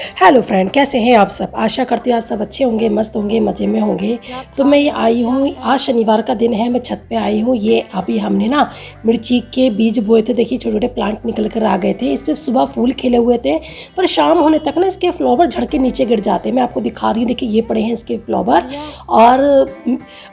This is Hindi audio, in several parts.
हेलो फ्रेंड, कैसे हैं आप सब। आशा करती हूँ आज सब अच्छे होंगे, मस्त होंगे, मज़े में होंगे। तो मैं ये आई हूँ, आज शनिवार का दिन है, मैं छत पे आई हूँ। ये अभी हमने ना मिर्ची के बीज बोए थे। देखिए छोटे छोटे प्लांट निकल कर आ गए थे। इस पर सुबह फूल खिले हुए थे, पर शाम होने तक ना इसके फ्लावर झड़ के नीचे गिर जाते हैं। मैं आपको दिखा रही हूँ, देखिए ये पड़े हैं इसके फ्लावर।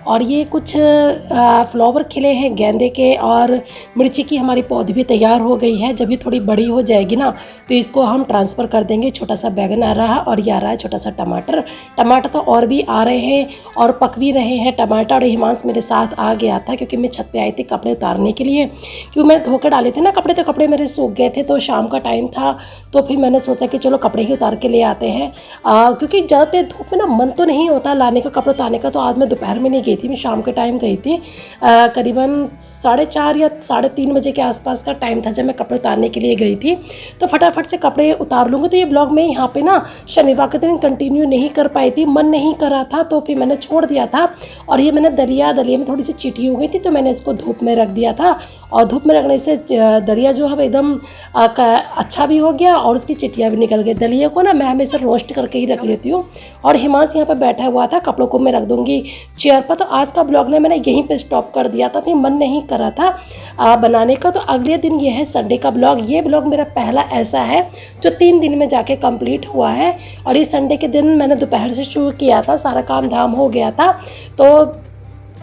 और ये कुछ फ्लावर खिले हैं गेंदे के। और मिर्ची की हमारी पौधी भी तैयार हो गई है। जब ये थोड़ी बड़ी हो जाएगी ना तो इसको हम ट्रांसफ़र कर देंगे। छोटा सा बैगन आ रहा है और ये आ रहा है छोटा सा टमाटर। टमाटर तो और भी आ रहे हैं और पक भी रहे हैं टमाटर। और हिमांश मेरे साथ आ गया था क्योंकि मैं छत पे आई थी कपड़े उतारने के लिए, क्योंकि मैंने धो के डाले थे ना कपड़े, तो कपड़े मेरे सूख गए थे। तो शाम का टाइम था तो फिर मैंने सोचा कि चलो कपड़े ही उतार के ले आते हैं। क्योंकि ज़्यादा धूप में ना मन तो नहीं होता लाने का, कपड़े उतारने का। तो आज मैं दोपहर में नहीं गई थी, मैं शाम के टाइम गई थी। करीबन 4:30 या 3:30 बजे के आसपास का टाइम था जब मैं कपड़े उतारने के लिए गई थी। तो फटाफट से कपड़े उतार लूँगी। तो ये ब्लॉग में यहाँ पे ना शनिवार के दिन कंटिन्यू नहीं कर पाई थी, मन नहीं कर रहा था, तो फिर मैंने छोड़ दिया था। और ये मैंने दलिया में थोड़ी सी चीटी हो गई थी, तो मैंने इसको धूप में रख दिया था। और धूप में रखने से दलिया जो है एकदम अच्छा भी हो गया और उसकी चिटियाँ भी निकल गई। दलिया को ना मैं हमेशा रोस्ट करके ही रख लेती हूँ। और हिमांश यहाँ पर बैठा हुआ था, कपड़ों को मैं रख दूँगी चेयर पर। तो आज का ब्लॉग ने मैंने यहीं पर स्टॉप कर दिया था, फिर मन नहीं कर रहा था बनाने का। तो अगले दिन ये है संडे का ब्लॉग। ये ब्लॉग मेरा पहला ऐसा है जो 3 दिन में जाके कंप्लीट हुआ है। और इस संडे के दिन मैंने दोपहर से शुरू किया था, सारा काम धाम हो गया था। तो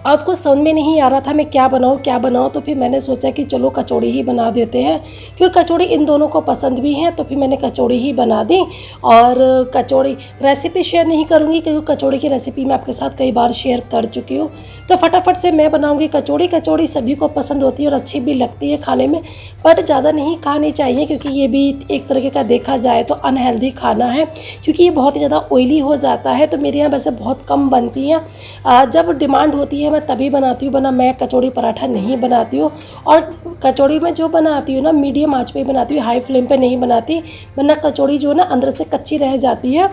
आज कुछ समझ में नहीं आ रहा था मैं क्या बनाऊँ। तो फिर मैंने सोचा कि चलो कचौड़ी ही बना देते हैं, क्योंकि कचौड़ी इन दोनों को पसंद भी है। तो फिर मैंने कचौड़ी ही बना दी। और कचौड़ी रेसिपी शेयर नहीं करूँगी क्योंकि कचौड़ी की रेसिपी मैं आपके साथ कई बार शेयर कर चुकी हूँ। तो फटाफट से मैं बनाऊँगी कचौड़ी। कचौड़ी सभी को पसंद होती है और अच्छी भी लगती है खाने में, बट ज़्यादा नहीं खानी चाहिए क्योंकि ये भी एक तरीके का देखा जाए तो अनहेल्दी खाना है, क्योंकि ये बहुत ही ज़्यादा ऑयली हो जाता है। तो मेरे यहाँ वैसे बहुत कम बनती हैं, जब डिमांड होती है मैं तभी बनाती हूँ, वरना मैं कचौड़ी पराठा नहीं बनाती हूँ। और कचौड़ी में जो बनाती हूँ ना मीडियम आंच पे ही बनाती हूँ, हाई फ्लेम पे नहीं बनाती, वरना कचौड़ी जो है ना अंदर से कच्ची रह जाती है।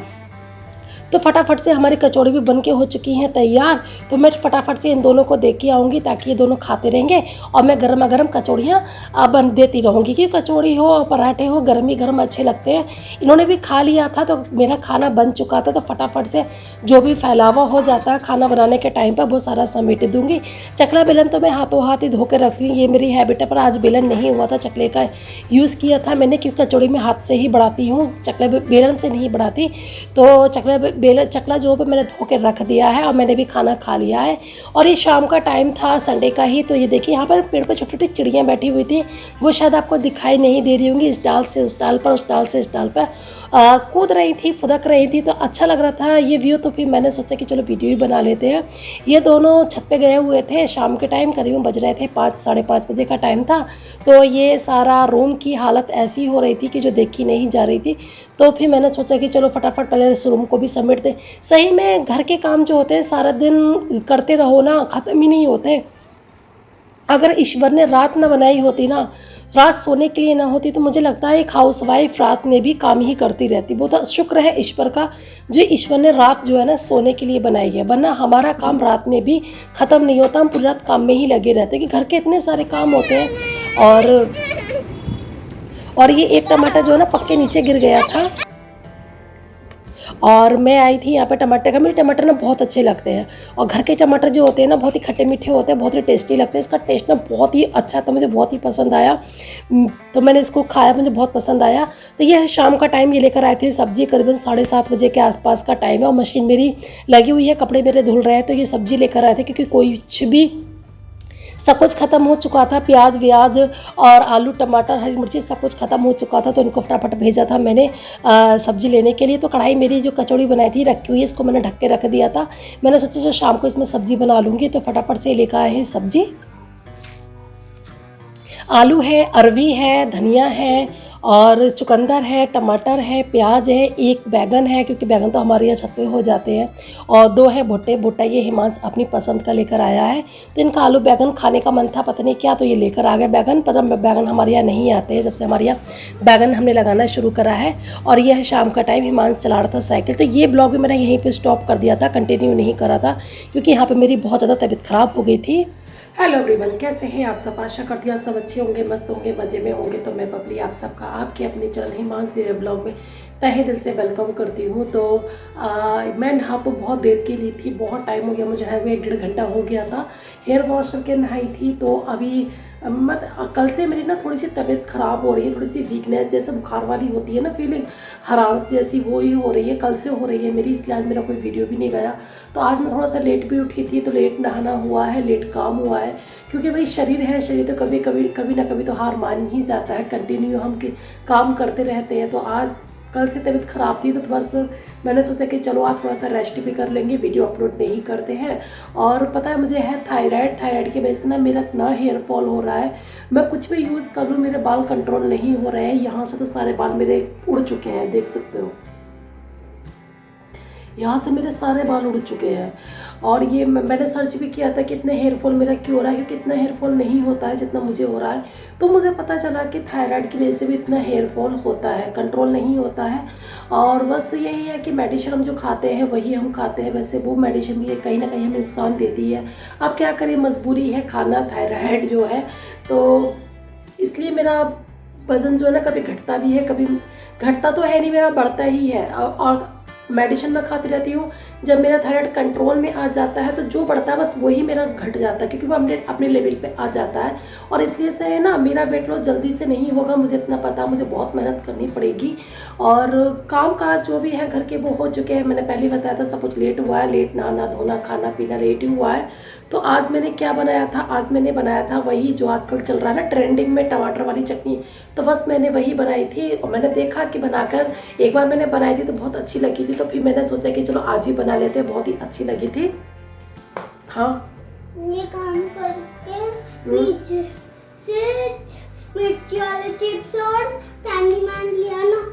तो फटाफट से हमारी कचौड़ी भी बन के हो चुकी हैं तैयार। तो मैं फटाफट से इन दोनों को देख के आऊँगी ताकि ये दोनों खाते रहेंगे और मैं गर्मा गर्म कचौड़ियाँ बन देती रहूँगी, क्योंकि कचौड़ी हो और पराठे हो गर्म ही गर्म अच्छे लगते हैं। इन्होंने भी खा लिया था तो मेरा खाना बन चुका था। तो फटाफट से जो भी फैलावा हो जाता है खाना बनाने के टाइम पर वो सारा समेट दूँगी। चकला बेलन तो मैं हाथों हाथ ही धो के रखती हूँ, ये मेरी हैबिट है। पर आज बेलन नहीं हुआ था, चकले का यूज़ किया था मैंने, क्योंकि कचौड़ी में हाथ से ही बढ़ाती हूँ, चकले बेलन से नहीं बढ़ाती। तो चकला जो पे मैंने धो के रख दिया है और मैंने भी खाना खा लिया है। और ये शाम का टाइम था संडे का ही। तो ये देखिए यहाँ पर पेड़ पर छोटी छोटी चिड़ियाँ बैठी हुई थी, वो शायद आपको दिखाई नहीं दे रही होंगी। इस डाल से उस डाल पर, उस डाल से इस डाल पर कूद रही थी, फुदक रही थी। तो अच्छा लग रहा था ये व्यू। तो फिर मैंने सोचा कि चलो वीडियो ही बना लेते हैं। ये दोनों छत पे गए हुए थे शाम के टाइम, करीबन बज रहे थे 5 साढ़े 5 बजे का टाइम था। तो ये सारा रूम की हालत ऐसी हो रही थी कि जो देखी नहीं जा रही थी। तो फिर मैंने सोचा कि चलो फटाफट पहले इस रूम को भी समेट दें। सही में घर के काम जो होते हैं सारा दिन करते रहो ना, ख़त्म ही नहीं होते। अगर ईश्वर ने रात ना बनाई होती ना, रात सोने के लिए ना होती, तो मुझे लगता है एक हाउसवाइफ रात में भी काम ही करती रहती। बहुत शुक्र है ईश्वर का जो ईश्वर ने रात जो है ना सोने के लिए बनाई है, वरना हमारा काम रात में भी ख़त्म नहीं होता, हम पूरी रात काम में ही लगे रहते हैं कि घर के इतने सारे काम होते हैं। और ये एक टमाटर जो है ना पक्के नीचे गिर गया था। और मैं आई थी यहाँ पे टमाटर का, मेरे टमाटर ना बहुत अच्छे लगते हैं। और घर के टमाटर जो होते हैं ना बहुत ही खट्टे मीठे होते हैं, बहुत ही टेस्टी लगते हैं। इसका टेस्ट ना बहुत ही अच्छा था, मुझे बहुत ही पसंद आया। तो मैंने इसको खाया, मुझे बहुत पसंद आया। तो ये शाम का टाइम ये लेकर आए थे सब्जी, करीबन 7:30 बजे के आसपास का टाइम है। और मशीन मेरी लगी हुई है, कपड़े मेरे धुल रहे हैं। तो ये सब्जी लेकर आए थे क्योंकि कुछ भी सब कुछ ख़त्म हो चुका था। प्याज व्याज और आलू टमाटर हरी मिर्ची सब कुछ ख़त्म हो चुका था। तो इनको फटाफट भेजा था मैंने सब्ज़ी लेने के लिए। तो कढ़ाई मेरी जो कचौड़ी बनाई थी रखी हुई है, इसको मैंने ढक के रख दिया था। मैंने सोचा जो शाम को इसमें सब्ज़ी बना लूँगी। तो फटाफट से लेकर आए हैं सब्ज़ी। आलू है, अरवी है, धनिया है और चुकंदर है, टमाटर है, प्याज है, एक बैगन है क्योंकि बैगन तो हमारे यहाँ छत पे हो जाते हैं, और 2 है भुट्टे। भुट्टा ये हिमांश अपनी पसंद का लेकर आया है। तो इनका आलू बैगन खाने का मन था, पता नहीं क्या, तो ये लेकर आ गए बैगन। पर बैगन हमारे यहाँ नहीं आते हैं, जब से हमारे यहाँ बैगन हमने लगाना शुरू करा है। और यह है शाम का टाइम, हिमांश चला रहा था साइकिल। तो ये ब्लॉग भी मैंने यहीं पर स्टॉप कर दिया था, कंटिन्यू नहीं करा था क्योंकि यहाँ पर मेरी बहुत ज़्यादा तबीयत ख़राब हो गई थी। हेलो एवरीवन, कैसे हैं आप सब। आशा करती हूँ आप सब अच्छे होंगे, मस्त होंगे, मज़े में होंगे। तो मैं बबली आप सबका आपके अपने चैनल हिमांश ब्लॉग में तहे दिल से वेलकम करती हूँ। तो मैं नहा तो बहुत देर की ली थी, बहुत टाइम हो गया मुझे नहाए हुए, 1-1.5 घंटा हो गया था। हेयर वॉश करके नहाई थी। तो अभी कल से मेरी ना थोड़ी सी तबीयत ख़राब हो रही है, थोड़ी सी वीकनेस जैसे बुखार वाली होती है ना फीलिंग, हरारत जैसी वो ही हो रही है, कल से हो रही है मेरी, इसलिए आज मेरा कोई वीडियो भी नहीं गया। तो आज मैं थोड़ा सा लेट भी उठी थी, तो लेट नहाना हुआ है, लेट काम हुआ है, क्योंकि भाई शरीर है, शरीर तो कभी ना कभी तो हार मान ही जाता है। कंटिन्यू हम काम करते रहते हैं। तो आज कल से तबीयत ख़राब थी, तो बस मैंने सोचा कि चलो आज थोड़ा सा रेस्ट भी कर लेंगे, वीडियो अपलोड नहीं करते हैं। और पता है मुझे है थायराइड की वजह से ना मेरा इतना हेयर फॉल हो रहा है, मैं कुछ भी यूज़ कर लूँ मेरे बाल कंट्रोल नहीं हो रहे हैं। यहाँ से तो सारे बाल मेरे उड़ चुके हैं, देख सकते हो, यहाँ से मेरे सारे बाल उड़ चुके हैं। और ये मैंने सर्च भी किया था कि इतने हेयरफॉल मेरा क्यों हो रहा है, क्योंकि इतना हेयरफॉल नहीं होता है जितना मुझे हो रहा है। तो मुझे पता चला कि थायराइड की वजह से भी इतना हेयरफॉल होता है, कंट्रोल नहीं होता है। और बस यही है कि मेडिसिन हम जो खाते हैं वही हम खाते हैं, वैसे वो मेडिसिन भी कहीं ना कहीं हमें नुकसान देती है। अब क्या करें, मजबूरी है खाना थायराइड जो है। तो इसलिए मेरा वज़न जो है ना कभी घटता भी है, कभी घटता तो है नहीं, मेरा बढ़ता ही है। और मेडिसिन मैं खाती रहती हूँ। जब मेरा थायराइड कंट्रोल में आ जाता है तो जो बढ़ता है बस वही मेरा घट जाता है, क्योंकि वो अपने लेवल पे आ जाता है। और इसलिए से ना मेरा वेट लॉस जल्दी से नहीं होगा, मुझे इतना पता, मुझे बहुत मेहनत करनी पड़ेगी। और काम काज जो भी है घर के वो हो चुके हैं, मैंने पहले ही बताया था, सब कुछ लेट हुआ है, लेट नहाना धोना खाना पीना लेट ही हुआ है। तो आज मैंने क्या बनाया था, आज मैंने बनाया था वही जो आजकल चल रहा है ना ट्रेंडिंग में, टमाटर वाली चटनी। तो बस मैंने वही बनाई थी, और मैंने देखा कि बनाकर एक बार मैंने बनाई थी तो बहुत अच्छी लगी थी, तो फिर मैंने सोचा कि चलो आज भी बना लेते हैं, बहुत ही अच्छी लगी थी। हाँ, ये काम करके नीचे से मिर्ची वाले चिप्स और कैंडी मैन लिया ना।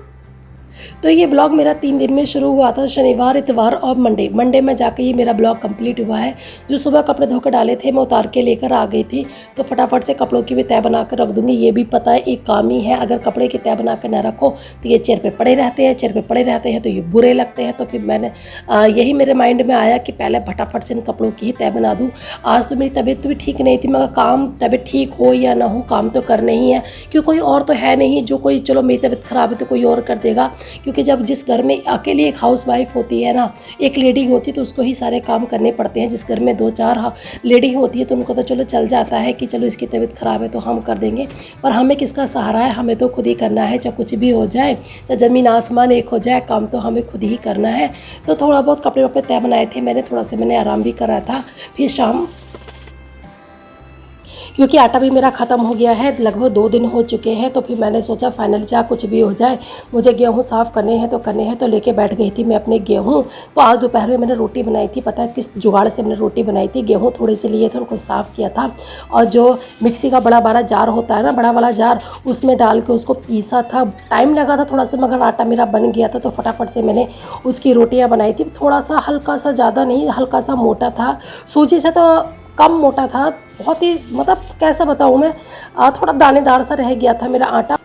तो ये ब्लॉग मेरा 3 दिन में शुरू हुआ था, शनिवार इतवार और मंडे में जाके ये मेरा ब्लॉग कंप्लीट हुआ है। जो सुबह कपड़े धोकर डाले थे मैं उतार के लेकर आ गई थी, तो फटाफट से कपड़ों की भी तय बना कर रख दूँगी। ये भी पता है एक काम ही है, अगर कपड़े की तय बना कर ना रखो तो ये चेयर पे पड़े रहते हैं, तो ये बुरे लगते हैं। तो फिर मैंने यही मेरे माइंड में आया कि पहले फटाफट से इन कपड़ों की ही तय बना दूँ। आज तो मेरी तबीयत भी ठीक नहीं थी, मगर काम तबीयत ठीक हो या ना हो काम तो करना ही है, क्योंकि कोई और तो है नहीं जो कोई चलो मेरी तबीयत ख़राब है तो कोई और कर देगा। क्योंकि जब जिस घर में अकेली एक हाउस वाइफ होती है ना, एक लेडी होती है, तो उसको ही सारे काम करने पड़ते हैं। जिस घर में 2-4 लेडी होती है तो उनको तो चलो चल जाता है कि चलो इसकी तबीयत ख़राब है तो हम कर देंगे, पर हमें किसका सहारा है, हमें तो खुद ही करना है। चाहे कुछ भी हो जाए, चाहे ज़मीन आसमान एक हो जाए, काम तो हमें खुद ही करना है। तो थोड़ा बहुत कपड़े वपड़े तय बनाए थे मैंने, थोड़ा सा मैंने आराम भी करा था। फिर शाम, क्योंकि आटा भी मेरा ख़त्म हो गया है, लगभग 2 दिन हो चुके हैं, तो फिर मैंने सोचा फाइनली चाहे कुछ भी हो जाए, मुझे गेहूँ साफ़ करने हैं तो लेके बैठ गई थी मैं अपने गेहूँ। तो आज दोपहर में मैंने रोटी बनाई थी, पता है किस जुगाड़ से मैंने रोटी बनाई थी। गेहूँ थोड़े से लिए थे, उनको साफ़ किया था, और जो मिक्सी का बड़ा वाला जार होता है ना, बड़ा वाला जार, उसमें डाल के उसको पीसा था। टाइम लगा था थोड़ा सा, मगर आटा मेरा बन गया था, तो फटाफट से मैंने उसकी रोटियाँ बनाई थी। थोड़ा सा हल्का सा, ज़्यादा नहीं, हल्का सा मोटा था, सूजी से तो कम मोटा था, बहुत ही, मतलब कैसा बताऊँ मैं, थोड़ा दानेदार सा रह गया था मेरा आटा।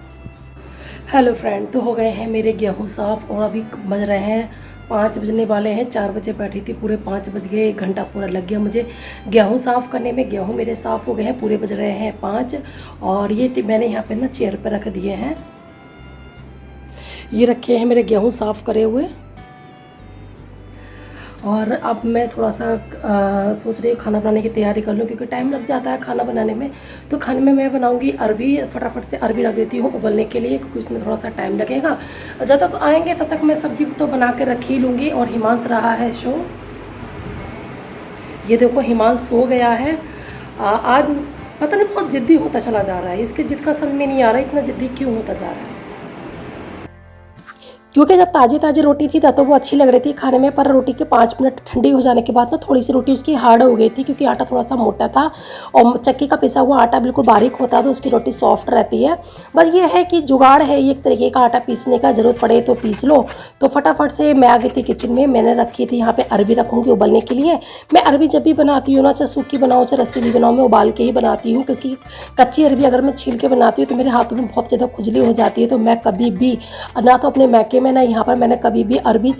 हेलो फ्रेंड, तो हो गए हैं मेरे गेहूँ साफ़, और अभी बज रहे हैं 5 बजने वाले हैं। 4 बजे बैठी थी, पूरे 5 बज गए, 1 घंटा पूरा लग गया मुझे गेहूँ साफ़ करने में। गेहूँ मेरे साफ़ हो गए हैं, पूरे बज रहे हैं 5। और ये मैंने यहाँ पे ना चेयर पर रख दिए हैं, ये रखे हैं मेरे गेहूँ साफ़ करे हुए। और अब मैं थोड़ा सा सोच रही हूँ खाना बनाने की तैयारी कर लूँ, क्योंकि टाइम लग जाता है खाना बनाने में। तो खाने में मैं बनाऊँगी अरवी, फटाफट से अरवी रख देती हूँ उबलने के लिए, क्योंकि उसमें थोड़ा सा टाइम लगेगा। जब तक आएंगे तब तक मैं सब्जी तो बना के रख ही लूँगी। और हिमांश रहा है शो, ये देखो हिमांश सो गया है। आज पता नहीं बहुत ज़िद्दी होता चला जा रहा है, इसके ज़िद का समझ में नहीं आ रहा है, इतना ज़िद्दी क्यों होता जा रहा है। क्योंकि जब ताज़ी रोटी थी तो वो अच्छी लग रही थी खाने में, पर रोटी के 5 मिनट ठंडी हो जाने के बाद ना थोड़ी सी रोटी उसकी हार्ड हो गई थी, क्योंकि आटा थोड़ा सा मोटा था, और चक्की का पिसा हुआ आटा बिल्कुल बारीक होता है तो उसकी रोटी सॉफ्ट रहती है। बस ये है कि जुगाड़ है, ये एक तरीके का आटा पीसने का, ज़रूरत पड़े तो पीस लो। तो फटाफट से मैं आ गई थी किचन में, मैंने रखी थी यहाँ पर अरवी, रखूँगी उबलने के लिए। मैं अरवी जब भी बनाती हूँ ना, चाहे सूखी बनाऊँ चाहे रसीली बनाऊँ, मैं उबाल के ही बनाती हूँ, क्योंकि कच्ची अरवी अगर मैं छील के बनाती हूँ तो मेरे हाथों में बहुत ज़्यादा खुजली हो जाती है। तो मैं कभी भी ना तो अपने मैके में ना यहाँ पर मैंने कभी भी अरवी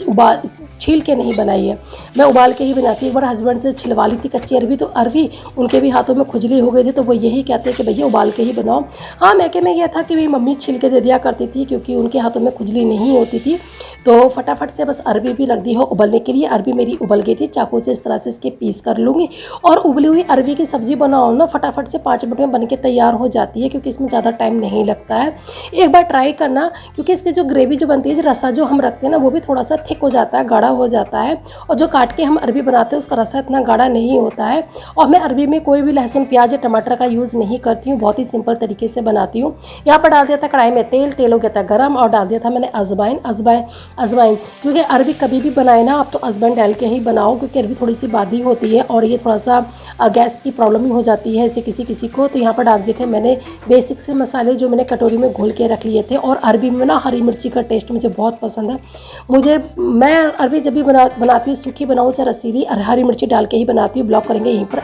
छील के नहीं बनाई है, मैं उबाल के ही बनाती हूँ। एक बार हस्बैंड से छिलवा ली थी कच्ची अरवी, तो अरवी उनके भी हाथों में खुजली हो गई थी, तो वो यही कहते हैं कि भैया उबाल के ही बनाओ। हाँ, मैके में यह था कि मेरी मम्मी छिल के दे दिया करती थी क्योंकि उनके हाथों में खुजली नहीं होती थी। तो फटाफट से बस अरवी भी रख दी हो उबलने के लिए। अरवी मेरी उबल गई थी, चाकू से इस तरह से इसके पीस कर लूँगी। और उबली हुई अरवी की सब्ज़ी बनाओ ना, फटाफट से 5 मिनट में बन के तैयार हो जाती है क्योंकि इसमें ज़्यादा टाइम नहीं लगता है। एक बार ट्राई करना, क्योंकि इसकी जो ग्रेवी जो बनती है, जो रसा जो हम रखते हैं ना, वो भी थोड़ा सा थिक हो जाता है, गाढ़ा हो जाता है। और जो काट के हम अरवी बनाते हैं उसका रसा इतना गाढ़ा नहीं होता है। और मैं अरवी में कोई भी लहसुन प्याज या टमाटर का यूज़ नहीं करती हूँ, बहुत ही सिंपल तरीके से बनाती हूँ। यहाँ पर डाल दिया था कढ़ाई में तेल, तेल हो गया था गर्म, और डाल दिया था मैंने अजवाइन, क्योंकि अरवी कभी भी बनाए ना आप तो अजवाइन डाल के ही बनाओ, क्योंकि अरवी थोड़ी सी बादी होती है और ये थोड़ा सा गैस की प्रॉब्लम ही हो जाती है इसे किसी को। तो यहाँ पर डाल दिए थे मैंने बेसिक से मसाले जो मैंने कटोरी में घोल के रख लिए थे। और अरवी में ना हरी मिर्ची का टेस्ट मुझे बहुत पसंद है। मैं अरवी जब भी बनाती हूँ, सूखी बनाऊँ चाहे रसीली, हरी मिर्ची डाल के ही बनाती हूँ। ब्लॉक करेंगे यहीं पर।